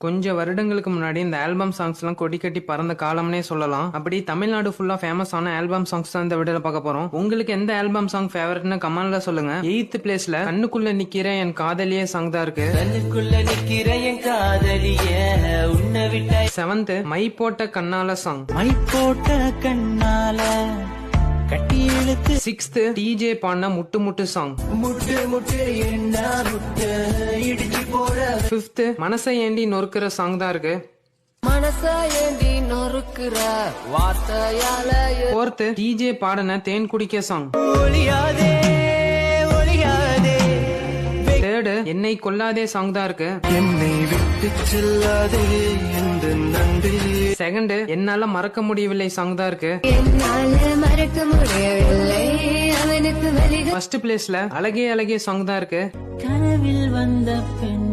கொஞ்சம் வருடங்களுக்கு முன்னாடி இந்த ஆல்பம் சாங்ஸ் எல்லாம் கொடி கட்டி பறந்த காலம்னே சொல்லலாம். அப்படி தமிழ்நாடு ஃபுல்லா ஃபேமஸ் ஆன ஆல்பம் சாங்ஸ் தான் இந்த வீடியோல பார்க்க போறோம். உங்களுக்கு எந்த ஆல்பம் சாங் ஃபேவரட்னு கமெண்ட்ல சொல்லுங்க. 8th பிளேஸ்ல கண்ணுக்குள்ள நிக்கிற என் காதலியே சாங் தான் இருக்கு. கண்ணுக்குள்ள நிக்கிற என் காதலியே உன்னை விட்ட. 7th மை போட்ட கண்ணால சாங். மை போட்ட கண்ணால கட்டி இழுத்து. 6th டிஜே பாடின முட்டு முட்டு சாங். முட்டு முட்டு என்ன முட்டு இடிச்சு போற. 5th மனசை ஏண்டி நொறுக்கிற சாங் தான் இருக்கு. மனச ஏண்டி நொறுக்குற வார்த்தையால. 4th டிஜே பாடின தேன் குடிக்க சாங். ஒளியாதே ஒளியாதே. 3rd என்னை கொல்லாதே சாங் தான் இருக்கு. என்னை விட்டு செல்லாதே என்று நன்றி. 2nd என்னால மறக்க முடியவில்லை சாங் தான் இருக்கு. என்னால மறக்க முடியவில்லை அவனுக்கு வலிகள். 1st பிளேஸ்ல அழகே அழகே சாங் தான் இருக்கு. கனவில் வந்த பெண்